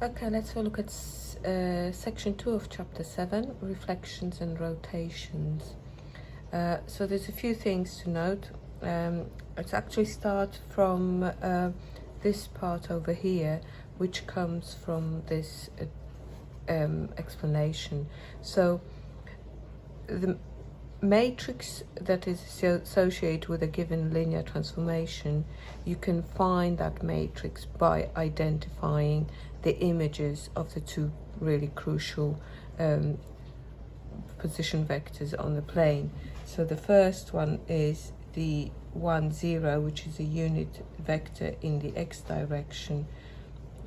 Okay, let's have a look at section 2 of chapter 7, reflections and rotations. So there's a few things to note. Let's actually start from this part over here, which comes from this explanation. So the matrix that is associated with a given linear transformation, you can find that matrix by identifying the images of the two really crucial position vectors on the plane. So the first one is the 1, 0, which is a unit vector in the x direction,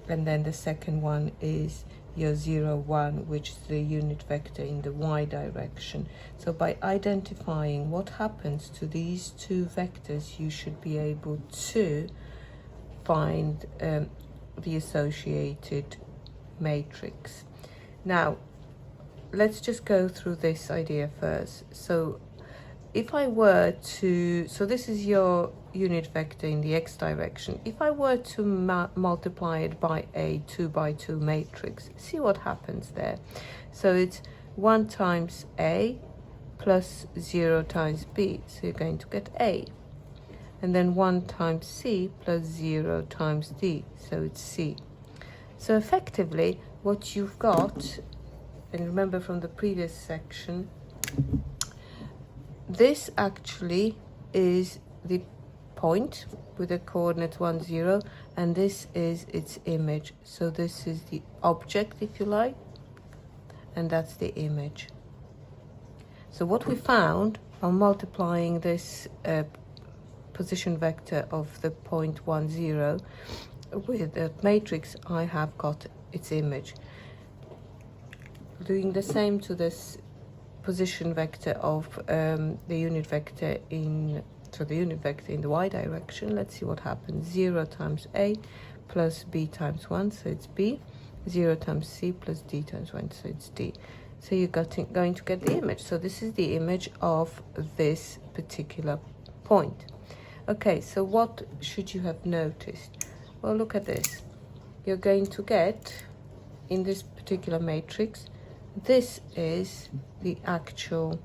and then the second one is your 0, 1, which is the unit vector in the y direction. So by identifying what happens to these two vectors, you should be able to find the associated matrix. Now, let's just go through this idea first. So if I were to, so this is your unit vector in the x direction. If I were to multiply it by a 2 by 2 matrix, see what happens there. So it's 1 times a plus 0 times b, so you're going to get a. And then 1 times c plus 0 times d, so it's c. So effectively, what you've got, and remember from the previous section, this actually is the point with the coordinate 1, 0, and this is its image. So this is the object, if you like, and that's the image. So what we found on multiplying this position vector of the point 1, 0 with a matrix, I have got its image. Doing the same to this position vector of the unit vector in the y direction, let's see what happens. 0 times a plus b times 1, so it's b. 0 times c plus d times 1, so it's d. So you're going to get the image. So this is the image of this particular point. Okay, so what should you have noticed? Well, look at this. You're going to get, in this particular matrix, this is the actual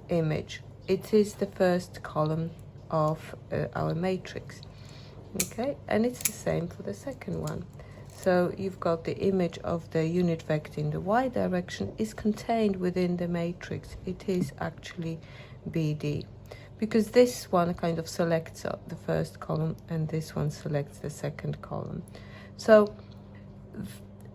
image. It is the first column of our matrix. Okay, and it's the same for the second one. So you've got the image of the unit vector in the y direction is contained within the matrix. It is actually BD, because this one kind of selects the first column and this one selects the second column. So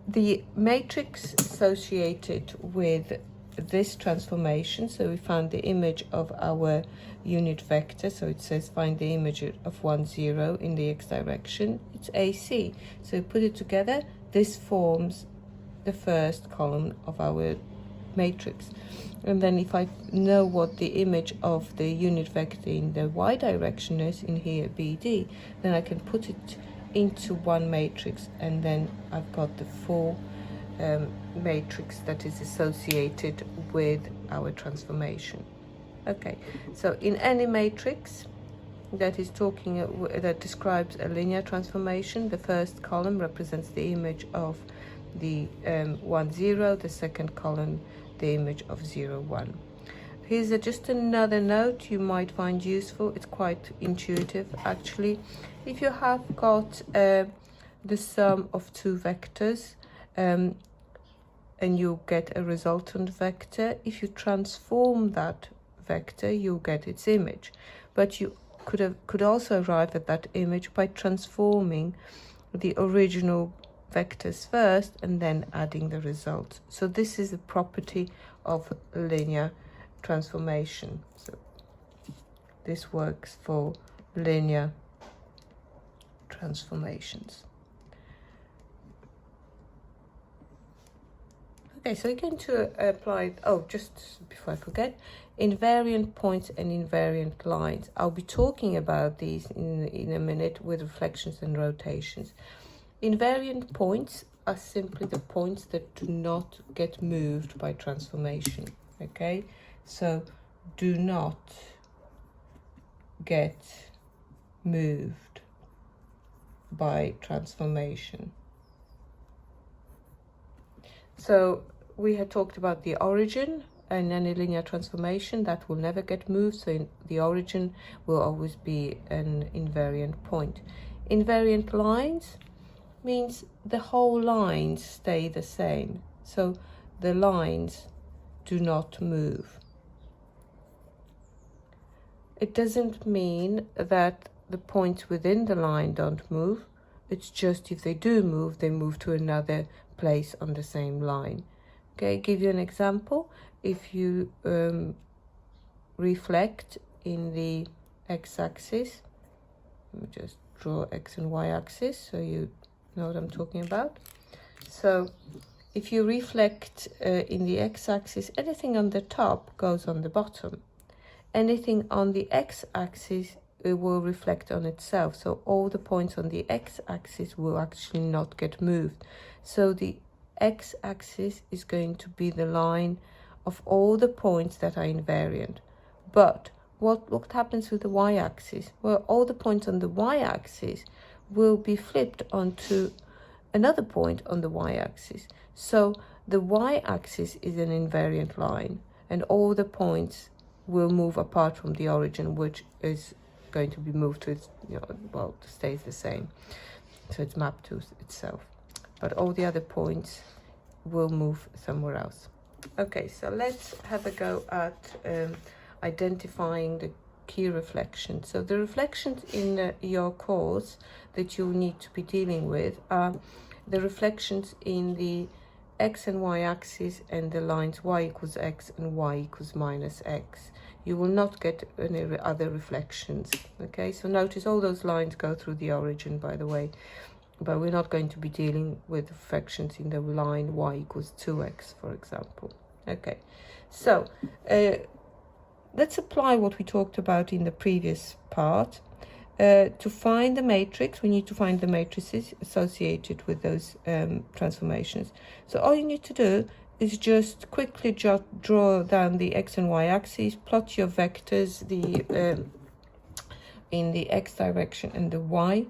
the matrix associated with this transformation, so we found the image of our unit vector, so it says find the image of 1, 0 in the x direction, it's AC. So we put it together, this forms the first column of our matrix. And then if I know what the image of the unit vector in the y direction is, in here BD, then I can put it into one matrix, and then I've got the full matrix that is associated with our transformation. Okay, so in any matrix that is that describes a linear transformation, the first column represents the image of the 1, 0, the second column the image of 0, 1. Here's just another note you might find useful. It's quite intuitive actually. If you have got the sum of two vectors and you get a resultant vector, if you transform that vector, you'll get its image. But you could also arrive at that image by transforming the original vectors first and then adding the result. So this is a property of linear transformation. So this works for linear transformations. Okay, so we're going to apply, just before I forget, invariant points and invariant lines. I'll be talking about these in a minute with reflections and rotations. Invariant points are simply the points that do not get moved by transformation. Okay, so do not get moved by transformation. So we had talked about the origin and any linear transformation that will never get moved. So the origin will always be an invariant point. Invariant lines means the whole lines stay the same. So the lines do not move. It doesn't mean that the points within the line don't move. It's just if they do move, they move to another place on the same line. Okay, give you an example. If you reflect in the x-axis, let me just draw x and y-axis so you know what I'm talking about. So if you reflect in the x-axis, anything on the top goes on the bottom. Anything on the x-axis, it will reflect on itself. So all the points on the x-axis will actually not get moved. So the x-axis is going to be the line of all the points that are invariant. But what happens with the y-axis? Well, all the points on the y-axis will be flipped onto another point on the y-axis. So the y-axis is an invariant line, and all the points will move apart from the origin, which is going to be moved to its, well, stays the same. So it's mapped to itself. But all the other points will move somewhere else. Okay, so let's have a go at identifying the key reflections. So the reflections in your course that you need to be dealing with are the reflections in the x and y axis and the lines y equals x and y equals minus x. You will not get any other reflections. Okay, so notice all those lines go through the origin, by the way, but we're not going to be dealing with reflections in the line y equals 2x, for example. Okay, so let's apply what we talked about in the previous part. To find the matrix, we need to find the matrices associated with those transformations. So all you need to do is just quickly draw down the x and y axes, plot your vectors in the x direction and the y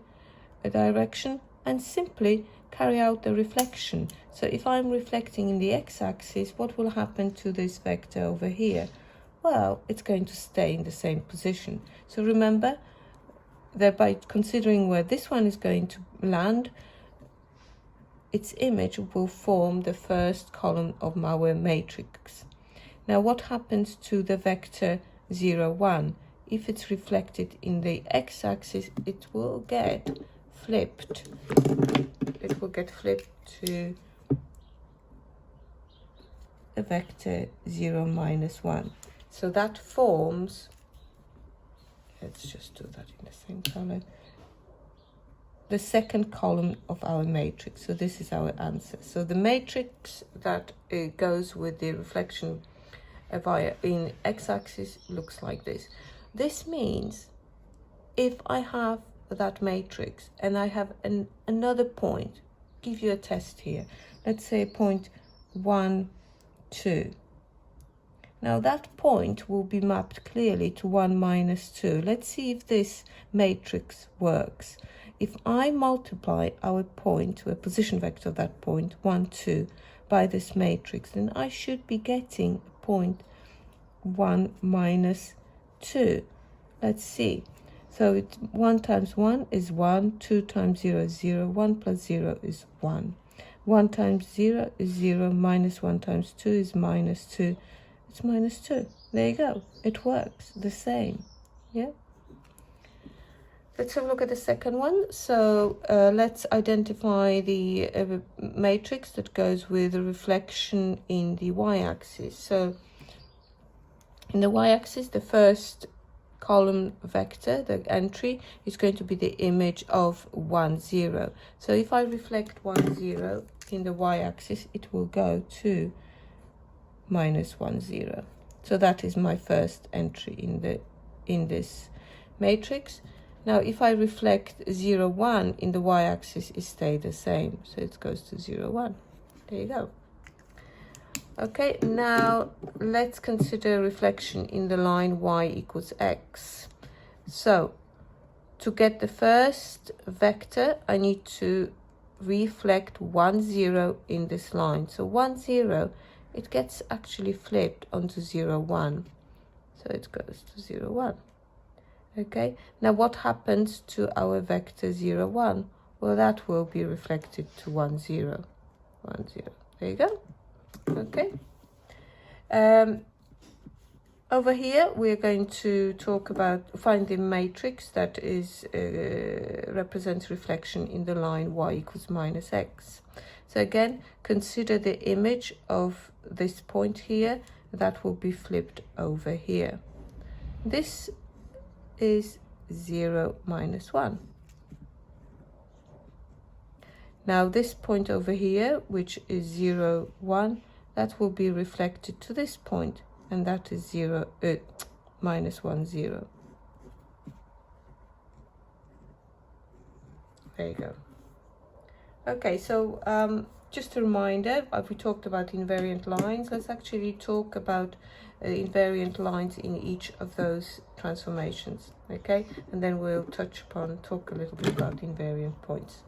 direction, and simply carry out the reflection. So if I'm reflecting in the x-axis, what will happen to this vector over here? Well, it's going to stay in the same position. So remember that by considering where this one is going to land, its image will form the first column of our matrix. Now, what happens to the vector 0, 1? If it's reflected in the x-axis, it will get flipped. It will get flipped to the vector 0, minus 1. So that forms, let's just do that in the same color, the second column of our matrix. So this is our answer. So the matrix that goes with the reflection via in x-axis looks like this. This means if I have that matrix and I have another point, give you a test here. Let's say point 1, 2. Now that point will be mapped clearly to 1, minus 2. Let's see if this matrix works. If I multiply our point, a position vector of that point, 1, 2, by this matrix, then I should be getting point 1, minus 2. Let's see. So it's 1 times 1 is 1, 2 times 0 is 0, 1 plus 0 is 1. 1 times 0 is 0, minus 1 times 2 is minus 2. It's minus 2. There you go. It works the same. Yeah. Let's have a look at the second one. So let's identify the matrix that goes with the reflection in the y-axis. So in the y-axis, the first column vector, the entry, is going to be the image of 1, 0. So if I reflect 1, 0 in the y-axis, it will go to minus 1, 0. So that is my first entry in this matrix. Now if I reflect 0, 1 in the y-axis, it stays the same. So it goes to 0, 1. There you go. Okay, now let's consider reflection in the line y equals x. So to get the first vector, I need to reflect 1 0 in this line. So 1 0, it gets actually flipped onto 0 1. So it goes to 0 1. Okay, now what happens to our vector 0 1? Well, that will be reflected to 1 0. 1 0. There you go. Okay. Over here, we're going to talk about finding a matrix that is represents reflection in the line y equals minus x. So again, consider the image of this point here that will be flipped over here. This is 0 minus 1. Now this point over here, which is 0 1, that will be reflected to this point, and that is minus 1 0. There you go. Okay, so just a reminder, we talked about invariant lines. Let's actually talk about invariant lines in each of those transformations, okay? And then we'll talk a little bit about invariant points.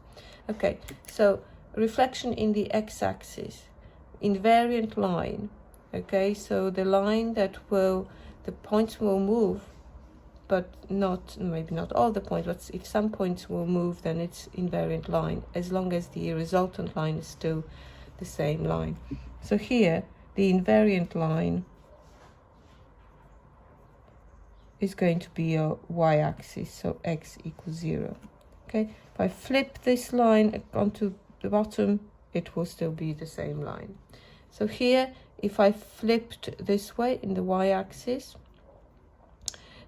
Okay, so reflection in the x-axis, invariant line. Okay, so the line that the points will move, but maybe not all the points, but if some points will move, then it's invariant line, as long as the resultant line is still the same line. So here, the invariant line is going to be a y-axis, so x equals 0. Okay, if I flip this line onto the bottom, it will still be the same line. So here, if I flipped this way in the y-axis,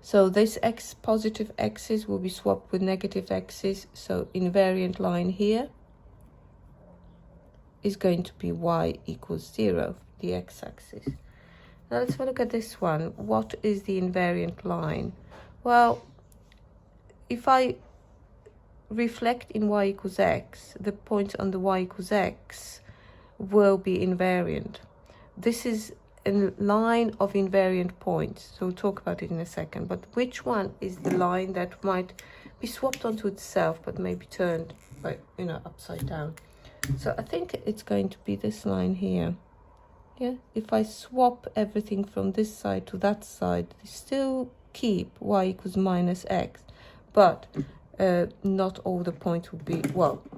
so this positive x's will be swapped with negative x's, so invariant line here is going to be y equals 0, the x-axis. Now let's have a look at this one. What is the invariant line? Well, if I reflect in y equals x, the point on the y equals x will be invariant. This is a line of invariant points, so we'll talk about it in a second. But which one is the line that might be swapped onto itself, but maybe turned, upside down? So I think it's going to be this line here. Yeah, if I swap everything from this side to that side, they still keep y equals minus x, but not all the points would be,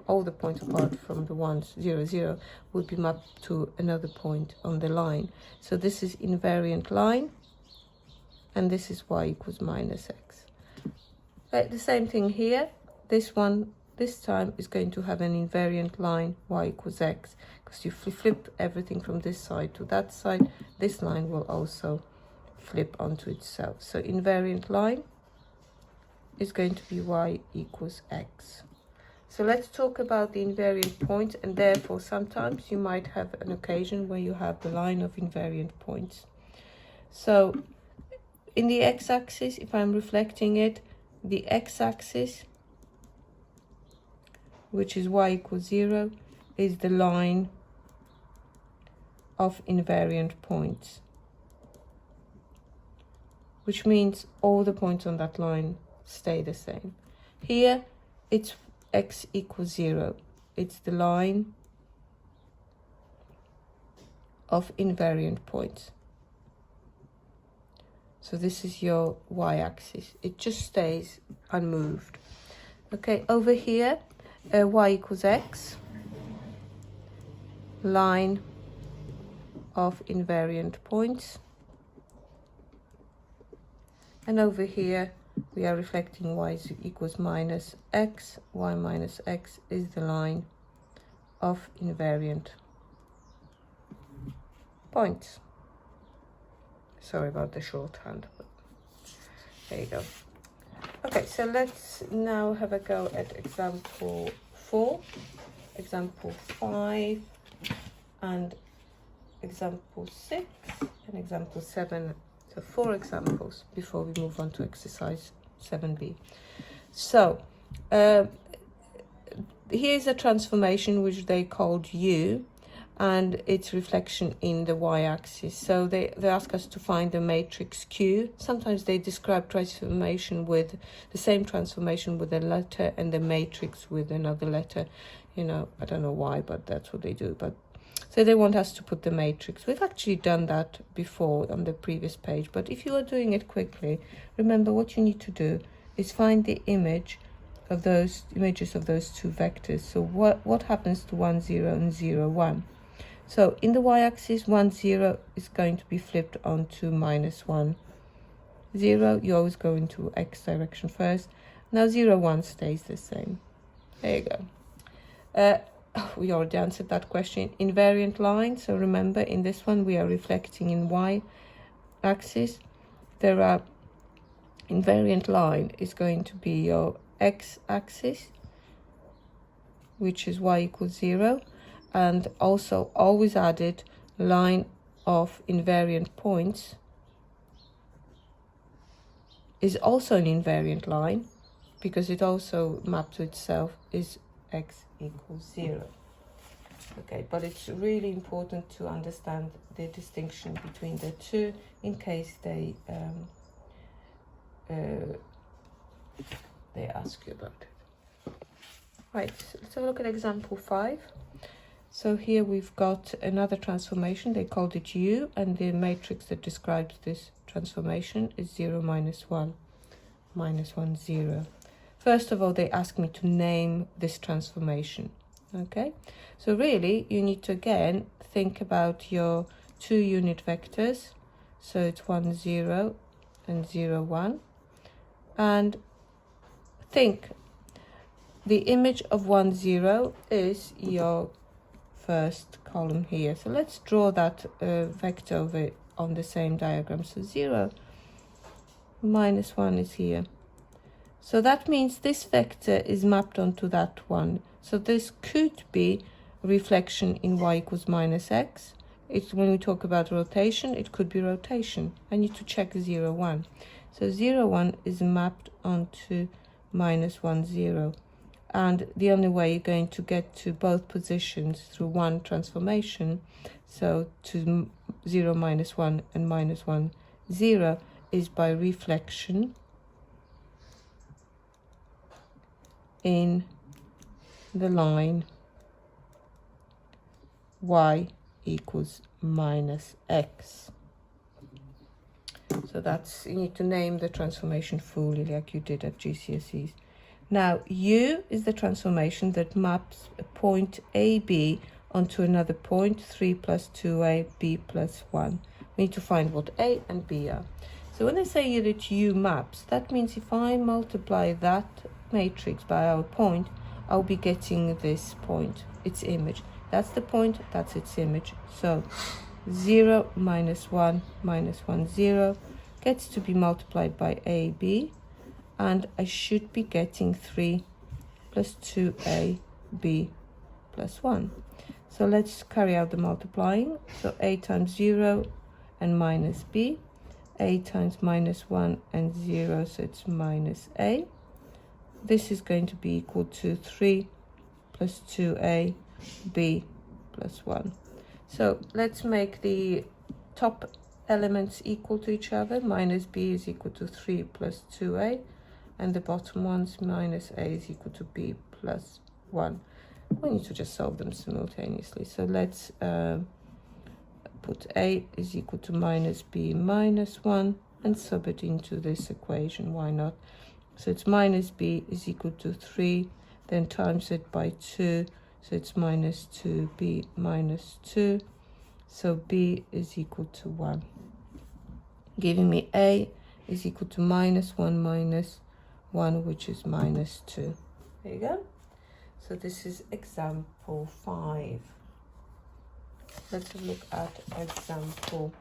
all the points apart from the ones 0 0 would be mapped to another point on the line. So this is invariant line, and this is y equals minus x. Right, the same thing here. This one this time is going to have an invariant line y equals x, because if you flip everything from this side to that side, this line will also flip onto itself. So invariant line is going to be y equals x. So let's talk about the invariant point, and therefore sometimes you might have an occasion where you have the line of invariant points. So in the x-axis, if I'm reflecting it, the x-axis, which is y equals 0, is the line of invariant points, which means all the points on that line stay the same. Here it's x equals 0. It's the line of invariant points. So this is your y-axis. It just stays unmoved. Okay, over here, y equals x, line of invariant points. And over here, we are reflecting y equals minus x. Y minus x is the line of invariant points. Sorry about the shorthand, but there you go. Okay, so let's now have a go at example 4, example 5, and example 6, and example 7. So 4 examples before we move on to exercise 7b. So here's a transformation which they called U, and its reflection in the y-axis. So they ask us to find the matrix Q. Sometimes they describe transformation with the same transformation with a letter and the matrix with another letter. you know, I don't know why, but that's what they do. But so they want us to put the matrix. We've actually done that before on the previous page, but if you are doing it quickly, remember what you need to do is find the images of those two vectors. So what happens to 1, 0 and 0, 1? So in the y-axis, 1, 0 is going to be flipped onto -1, 0. You always go into x direction first. Now 0, 1 stays the same. There you go. We already answered that question. Invariant line. So remember, in this one, we are reflecting in y-axis. There are invariant line is going to be your x-axis, which is y equals 0, and also always added line of invariant points is also an invariant line, because it also mapped to itself is x equals 0. Okay, but it's really important to understand the distinction between the two in case they ask you about it. Right, so let's have a look at example 5. So here we've got another transformation. They called it U, and the matrix that describes this transformation is 0, -1, -1, 0. First of all, they ask me to name this transformation. Okay, so really you need to again think about your two unit vectors. So it's 1, 0 and 0, 1, and think the image of 1, 0 is your first column here. So let's draw that vector of it on the same diagram. So 0, -1 is here. So that means this vector is mapped onto that one. So this could be reflection in y equals -x. It's when we talk about rotation, it could be rotation. I need to check 0, 1. So 0, 1 is mapped onto -1, 0. And the only way you're going to get to both positions through one transformation, so to 0, -1 and -1, 0, is by reflection in the line y equals -x. So that's, you need to name the transformation fully like you did at GCSEs. Now, U is the transformation that maps a point AB onto another point, 3 + 2a, b + 1. We need to find what A and B are. So when I say here that U maps, that means if I multiply that matrix by our point, I'll be getting this point, its image. That's the point, that's its image. So 0, -1, -1, 0 gets to be multiplied by AB, and I should be getting 3 + 2a, b + 1. So let's carry out the multiplying. So a times 0 and minus b, a times -1 and 0, so it's -a. This is going to be equal to 3 + 2a, b + 1. So let's make the top elements equal to each other. -b is equal to 3 + 2a, and the bottom ones -a is equal to b + 1. We need to just solve them simultaneously. So let's put a is equal to -b - 1 and sub it into this equation. Why not? So it's -b is equal to 3, then times it by 2, so it's -2b - 2. So b is equal to 1, giving me a is equal to -1 - 1, which is -2. There you go. So this is example 5. Let's look at example.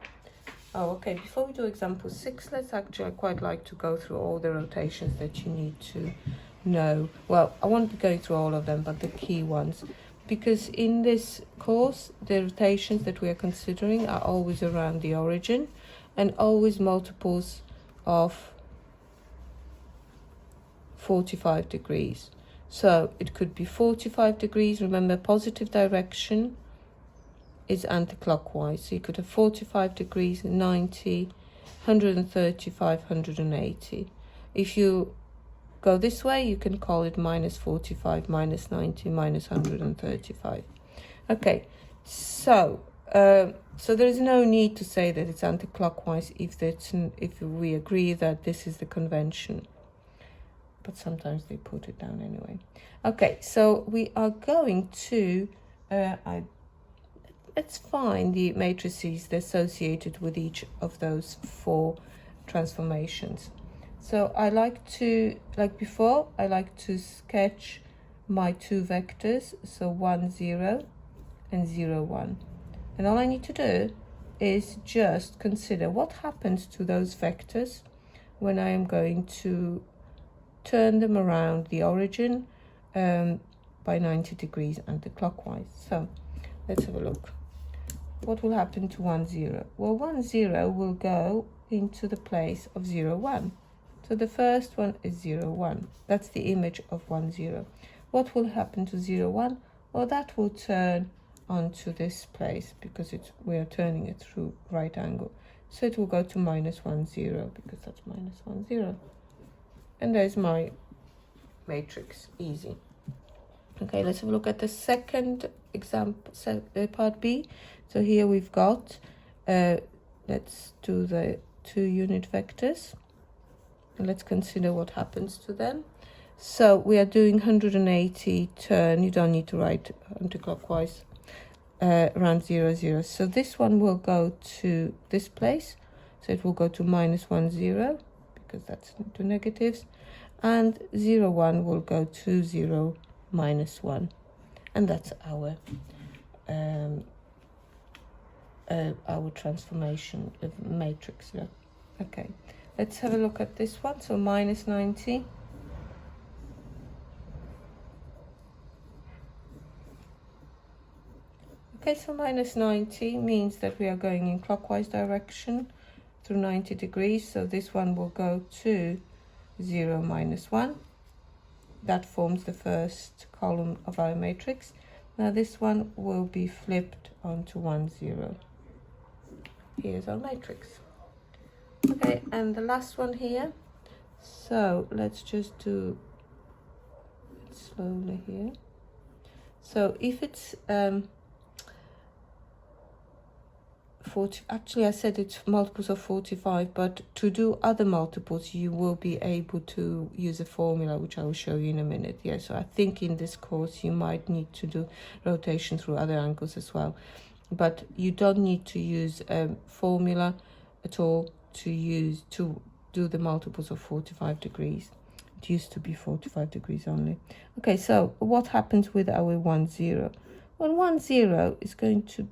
Oh, okay. Before we do example 6, let's actually, I quite like to go through all the rotations that you need to know. Well, I won't be going through all of them, but the key ones. Because in this course, the rotations that we are considering are always around the origin and always multiples of 45 degrees. So it could be 45 degrees. Remember, positive direction is anti-clockwise. So you could have 45 degrees, 90, 135, 180. If you go this way, you can call it minus 45, minus 90, minus 135. Okay, so so there is no need to say that it's anti-clockwise if we agree that this is the convention. But sometimes they put it down anyway. Okay, so we are going to let's find the matrices associated with each of those 4 transformations. So I like to, like before, I like to sketch my 2 vectors, so 1, 0 and 0, 1. And all I need to do is just consider what happens to those vectors when I am going to turn them around the origin by 90 degrees anti-clockwise. So let's have a look. What will happen to 1, 0? Well, 1, 0 will go into the place of 0, 1. So the first one is 0, 1. That's the image of 1, 0. What will happen to 0, 1? Well, that will turn onto this place because we are turning it through right angle. So it will go to minus 1, 0 because that's minus 1, 0. And there's my matrix, easy. Okay, let's have a look at the second example, part B. So here we've got, let's do the 2 unit vectors. And let's consider what happens to them. So we are doing 180 turn. You don't need to write anti-clockwise around 0, 0. So this one will go to this place. So it will go to minus 1, 0 because that's 2 negatives. And 0, 1 will go to 0, minus 1. And that's our transformation of matrix. Yeah. Okay, let's have a look at this one. So minus 90. Okay, so minus 90 means that we are going in clockwise direction through 90 degrees. So this one will go to 0, minus 1. That forms the first column of our matrix. Now this one will be flipped onto 1, 0. Here's our matrix. Okay, and the last one here. So let's just do it slowly here. So if it's 40, actually I said it's multiples of 45, but to do other multiples you will be able to use a formula which I will show you in a minute. Yeah, so I think in this course you might need to do rotation through other angles as well, but you don't need to use a formula at all to do the multiples of 45 degrees. It used to be 45 degrees only. Okay, so what happens with our 1, 0? Well, 1, 0 is going to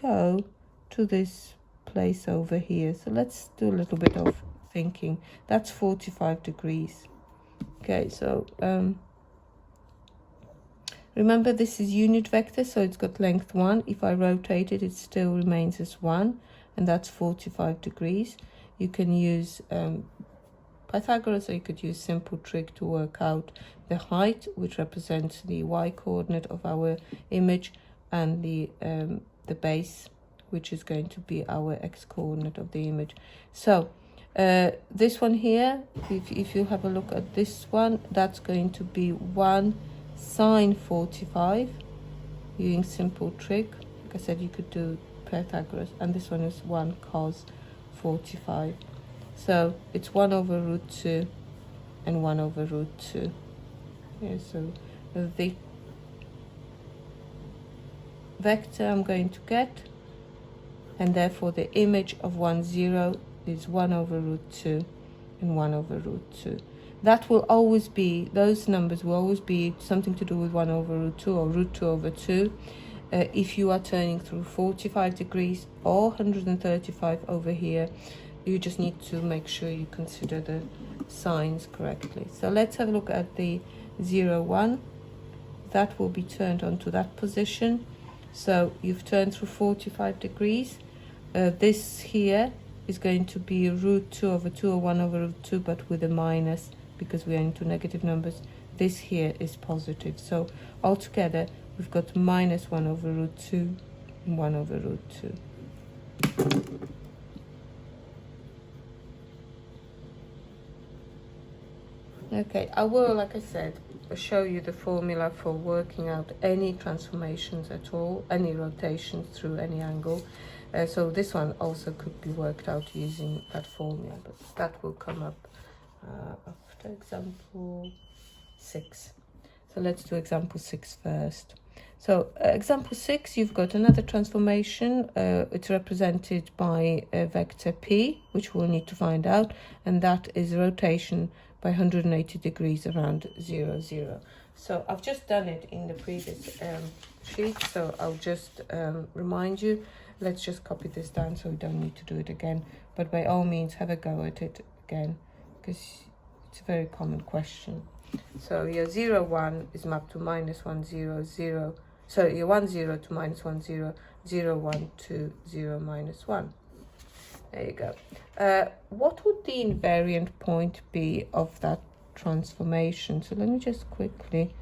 go to this place over here. So let's do a little bit of thinking. That's 45 degrees. Okay, so remember this is unit vector, so it's got length 1. If I rotate it, it still remains as 1, and that's 45 degrees. You can use Pythagoras, or you could use simple trick to work out the height, which represents the y coordinate of our image, and the base, which is going to be our x coordinate of the image. So this one here, if you have a look at this one, that's going to be 1 sine 45 using simple trick. Like I said, you could do Pythagoras, and this one is 1 cos 45. So it's 1 over root 2 and 1 over root 2. Yeah, so the vector I'm going to get, and therefore the image of 1, 0 is 1 over root 2 and 1 over root 2. That will always be, those numbers will always be something to do with 1 over root 2 or root 2 over 2. If you are turning through 45 degrees or 135 over here, you just need to make sure you consider the signs correctly. So let's have a look at the 0, 1. That will be turned onto that position. So you've turned through 45 degrees. This here is going to be root 2 over 2 or 1 over root 2, but with a minus because we are into negative numbers. This here is positive. So altogether, we've got minus 1 over root 2 and 1 over root 2. Okay, I will, like I said, show you the formula for working out any transformations at all, any rotations through any angle. So this one also could be worked out using that formula, but that will come up after example 6. So let's do example 6 first. So example 6, you've got another transformation. It's represented by a vector P, which we'll need to find out, and that is rotation by 180 degrees around 0, 0. So I've just done it in the previous sheet, so I'll just remind you. Let's just copy this down so we don't need to do it again, but by all means have a go at it again, because it's a very common question. So your 0, 1 is mapped to -1, 0, 0. So your 1, 0 to -1, 0, 0, 1 to 0, -1. There you go. What would the invariant point be of that transformation? So let me just quickly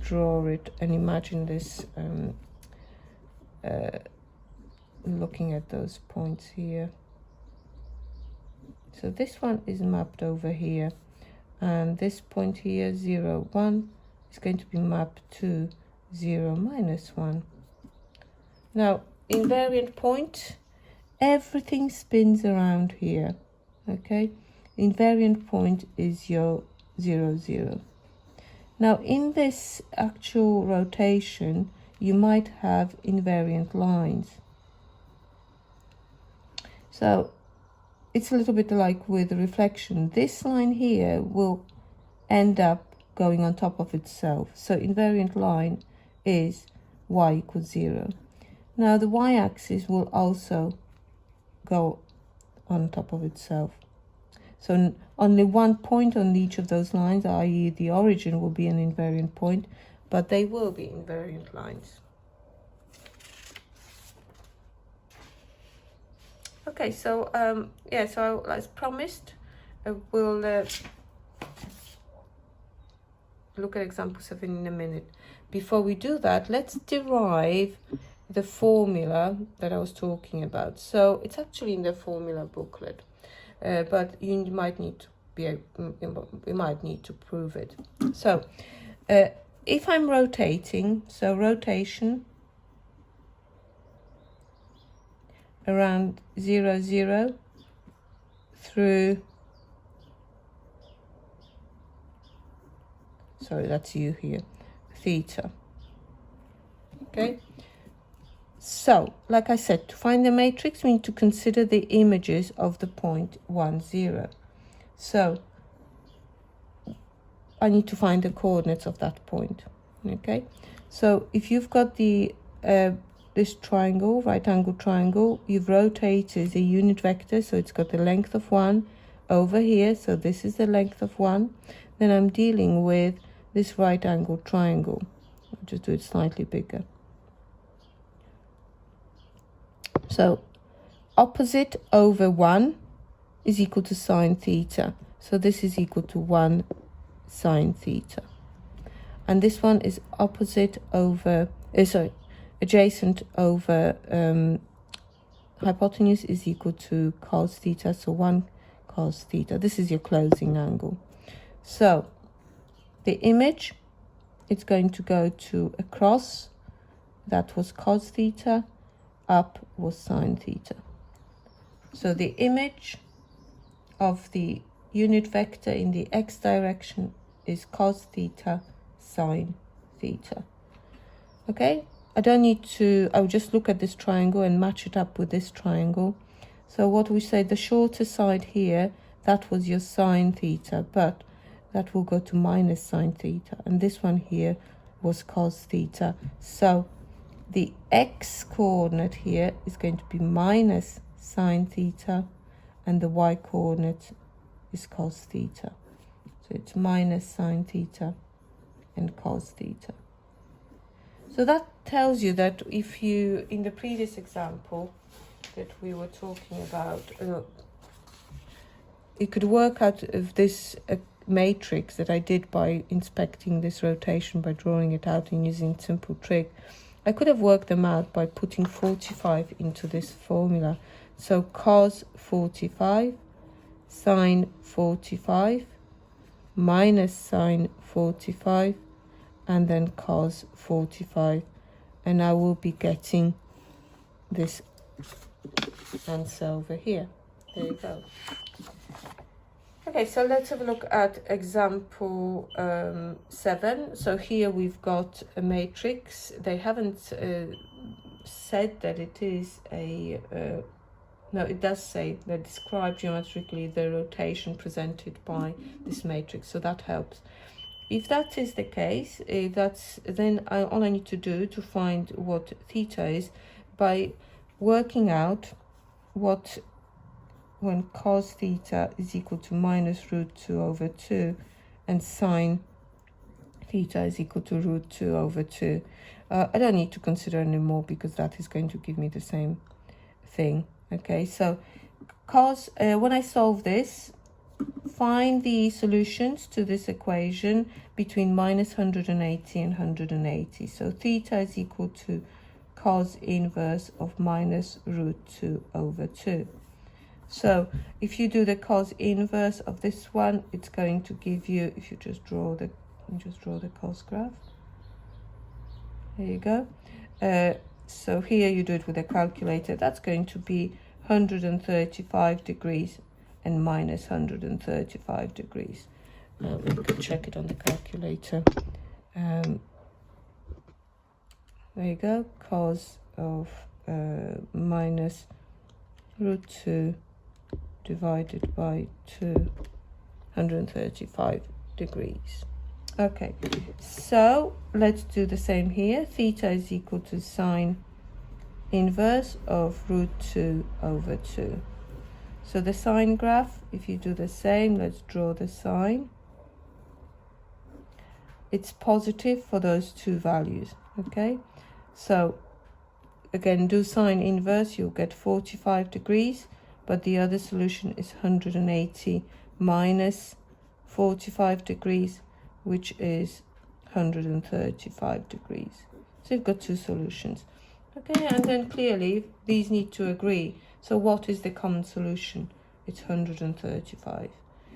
draw it and imagine this looking at those points here. So this one is mapped over here, and this point here, 0, 1, is going to be mapped to 0, -1. Now, invariant point, everything spins around here, okay? Invariant point is your 0, 0. Now, in this actual rotation, you might have invariant lines. So it's a little bit like with reflection. This line here will end up going on top of itself. So invariant line is y equals 0. Now the y-axis will also go on top of itself. So only one point on each of those lines, i.e. the origin, will be an invariant point, but they will be invariant lines. Okay, so yeah, so as promised, we'll look at example 7 in a minute. Before we do that, let's derive the formula that I was talking about. So it's actually in the formula booklet, but you might need to prove it. So if I'm rotating, so rotation around 0, 0 through, sorry, that's you here, theta. Okay, so like I said, to find the matrix we need to consider the images of the point 1, 0. So I need to find the coordinates of that point. Okay, so if you've got the this triangle, right angle triangle, you've rotated a unit vector, so it's got the length of 1 over here, so this is the length of 1. Then I'm dealing with this right angle triangle. I'll just do it slightly bigger. So opposite over 1 is equal to sine theta, so this is equal to 1 sine theta, and this one is opposite over adjacent over hypotenuse is equal to cos theta, so 1 cos theta. This is your closing angle. So the image, it's going to go to across, that was cos theta, up was sine theta. So the image of the unit vector in the x direction is cos theta sine theta. Okay, I don't need to, I'll just look at this triangle and match it up with this triangle. So what we say, the shorter side here, that was your sine theta, but that will go to minus sine theta, and this one here was cos theta. So the x coordinate here is going to be minus sine theta, and the y coordinate is cos theta. So it's minus sine theta and cos theta. So that tells you that if you, in the previous example that we were talking about, you could work out of this matrix that I did by inspecting this rotation, by drawing it out and using a simple trick. I could have worked them out by putting 45 into this formula. So cos 45, sine 45, minus sine 45, and then cos 45, and I will be getting this answer over here. There you go. Okay, so let's have a look at example 7. So here we've got a matrix. They haven't said that it is a no, it does say they describe geometrically the rotation presented by this matrix, so that helps. If that is the case, then all I need to do to find what theta is by working out what when cos theta is equal to minus root 2 over 2 and sine theta is equal to root 2 over 2. I don't need to consider anymore because that is going to give me the same thing. Okay, so cos, when I solve this, find the solutions to this equation between minus 180 and 180. So theta is equal to cos inverse of minus root 2 over 2. So if you do the cos inverse of this one, it's going to give you, if you just draw the cos graph. There you go. So here you do it with a calculator. That's going to be 135 degrees and minus 135 degrees. We could check it on the calculator. There you go. Cos of minus root 2 divided by 235 degrees. Okay, so let's do the same here. Theta is equal to sine inverse of root 2 over 2. So the sine graph, if you do the same, let's draw the sine. It's positive for those two values, okay? So again, do sine inverse, you'll get 45 degrees, but the other solution is 180 minus 45 degrees, which is 135 degrees. So you've got two solutions. Okay, and then clearly these need to agree. So what is the common solution? It's 135.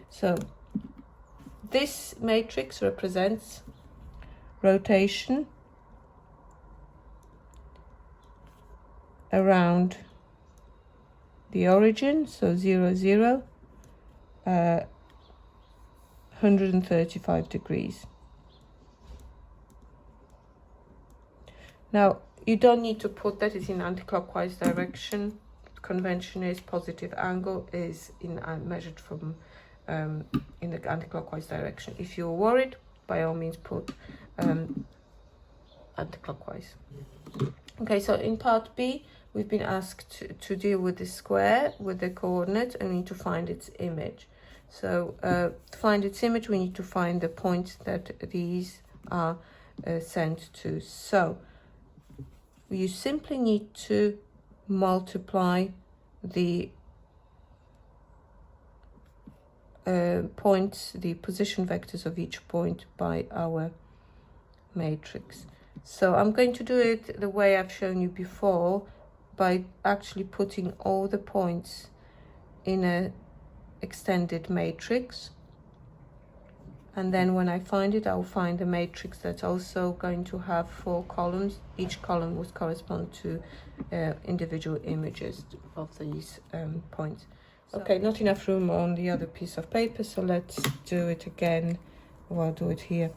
So this matrix represents rotation around the origin, so 0, 0, 135 degrees. Now, you don't need to put that it's in anti-clockwise direction. Convention is positive angle is measured from in the anti-clockwise direction. If you're worried, by all means put anti-clockwise. Okay, so in part B, we've been asked to deal with the square with the coordinate, and we need to find its image. So to find its image, we need to find the points that these are sent to. So you simply need to multiply the points, the position vectors of each point by our matrix. So I'm going to do it the way I've shown you before, by actually putting all the points in a extended matrix, and then when I find it, I'll find a matrix that's also going to have 4 columns. Each column would correspond to individual images of these points. Okay, not enough room on the other piece of paper, so let's do it again. Well, I'll do it here.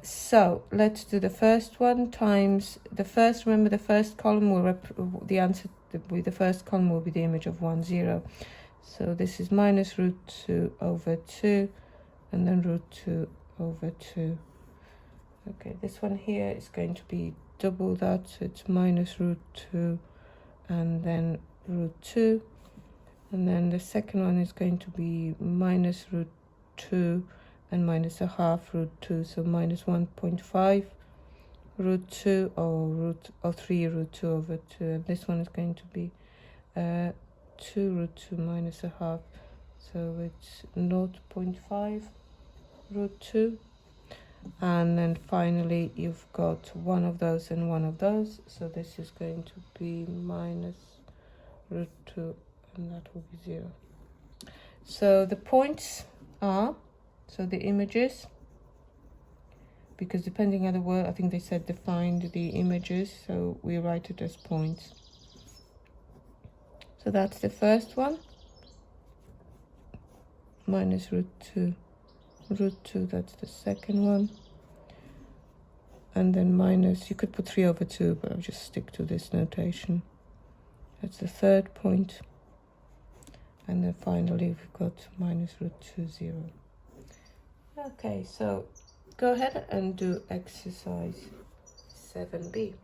So let's do the first one times the first. Remember, the first column will the answer with the first column will be the image of 1, 0. So this is minus root 2 over 2, and then root 2 over 2. Okay, this one here is going to be double that, so it's minus root 2 and then root 2. And then the second one is going to be minus root 2 and minus a half root 2, so minus 1.5 root 2 or 3 root 2 over 2. And this one is going to be 2 root 2 minus a half, so it's 0.5 root 2. And then finally you've got one of those and one of those, so this is going to be minus root 2, and that will be 0. So the points are So the images, because depending on the word, I think they said defined the images, so we write it as points. So that's the first one, minus root 2. Root 2, that's the second one. And then minus, you could put 3/2, but I'll just stick to this notation. That's the third point. And then finally we've got minus root 2, 0. Okay, so go ahead and do exercise 7b.